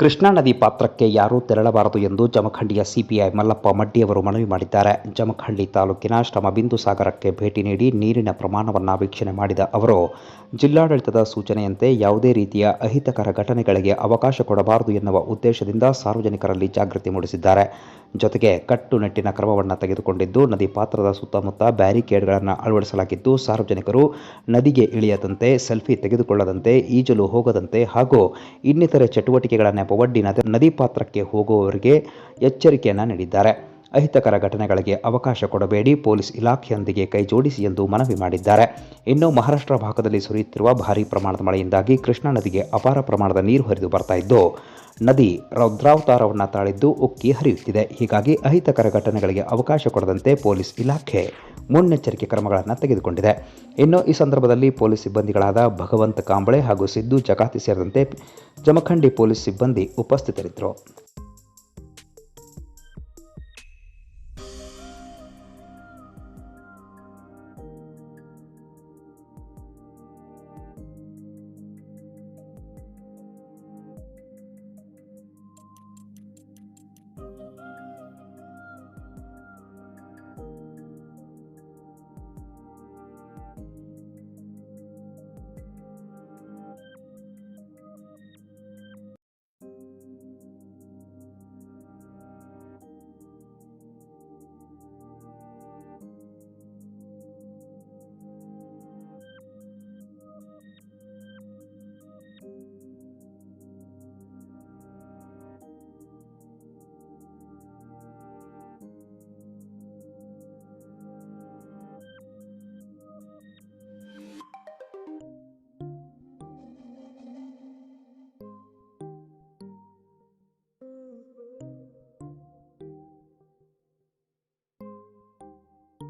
ಕೃಷ್ಣಾ ನದಿ ಪಾತ್ರಕ್ಕೆ ಯಾರೂ ತೆರಳಬಾರದು ಎಂದು ಜಮಖಂಡಿಯ ಸಿಪಿಐ ಮಲ್ಲಪ್ಪ ಮಡ್ಡಿಯವರು ಮನವಿ ಮಾಡಿದ್ದಾರೆ. ಜಮಖಂಡಿ ತಾಲೂಕಿನ ಶ್ರಮಬಿಂದು ಸಾಗರಕ್ಕೆ ಭೇಟಿ ನೀಡಿ ನೀರಿನ ಪ್ರಮಾಣವನ್ನು ವೀಕ್ಷಣೆ ಮಾಡಿದ ಅವರು, ಜಿಲ್ಲಾಡಳಿತದ ಸೂಚನೆಯಂತೆ ಯಾವುದೇ ರೀತಿಯ ಅಹಿತಕರ ಘಟನೆಗಳಿಗೆ ಅವಕಾಶ ಕೊಡಬಾರದು ಎನ್ನುವ ಉದ್ದೇಶದಿಂದ ಸಾರ್ವಜನಿಕರಲ್ಲಿ ಜಾಗೃತಿ ಮೂಡಿಸಿದ್ದಾರೆ. ಜೊತೆಗೆ ಕಟ್ಟುನಿಟ್ಟಿನ ಕ್ರಮವನ್ನು ತೆಗೆದುಕೊಂಡಿದ್ದು, ನದಿ ಪಾತ್ರದ ಸುತ್ತಮುತ್ತ ಬ್ಯಾರಿಕೇಡ್ಗಳನ್ನು ಅಳವಡಿಸಲಾಗಿದ್ದು, ಸಾರ್ವಜನಿಕರು ನದಿಗೆ ಇಳಿಯದಂತೆ, ಸೆಲ್ಫಿ ತೆಗೆದುಕೊಳ್ಳದಂತೆ, ಈಜಲು ಹೋಗದಂತೆ ಹಾಗೂ ಇನ್ನಿತರೆ ಚಟುವಟಿಕೆಗಳ ನೆಪವೊಡ್ಡಿ ನದಿ ಪಾತ್ರಕ್ಕೆ ಹೋಗುವವರಿಗೆ ಎಚ್ಚರಿಕೆಯನ್ನು ನೀಡಿದ್ದಾರೆ. ಅಹಿತಕರ ಘಟನೆಗಳಿಗೆ ಅವಕಾಶ ಕೊಡಬೇಡಿ, ಪೊಲೀಸ್ ಇಲಾಖೆಯೊಂದಿಗೆ ಕೈಜೋಡಿಸಿ ಎಂದು ಮನವಿ ಮಾಡಿದ್ದಾರೆ. ಇನ್ನು ಮಹಾರಾಷ್ಟ್ರ ಭಾಗದಲ್ಲಿ ಸುರಿಯುತ್ತಿರುವ ಭಾರೀ ಪ್ರಮಾಣದ ಮಳೆಯಿಂದಾಗಿ ಕೃಷ್ಣಾ ನದಿಗೆ ಅಪಾರ ಪ್ರಮಾಣದ ನೀರು ಹರಿದು ಬರ್ತಾ ಇದ್ದು, ನದಿ ರೌದ್ರಾವತಾರವನ್ನು ತಾಳಿದ್ದು ಉಕ್ಕಿ ಹರಿಯುತ್ತಿದೆ. ಹೀಗಾಗಿ ಅಹಿತಕರ ಘಟನೆಗಳಿಗೆ ಅವಕಾಶ ಕೊಡದಂತೆ ಪೊಲೀಸ್ ಇಲಾಖೆ ಮುನ್ನೆಚ್ಚರಿಕೆ ಕ್ರಮಗಳನ್ನು ತೆಗೆದುಕೊಂಡಿದೆ. ಇನ್ನು ಈ ಸಂದರ್ಭದಲ್ಲಿ ಪೊಲೀಸ್ ಸಿಬ್ಬಂದಿಗಳಾದ ಭಗವಂತ ಕಾಂಬಳೆ ಹಾಗೂ ಸಿದ್ದು ಜಕಾತಿ ಸೇರಿದಂತೆ ಜಮಖಂಡಿ ಪೊಲೀಸ್ ಸಿಬ್ಬಂದಿ ಉಪಸ್ಥಿತರಿದ್ದರು.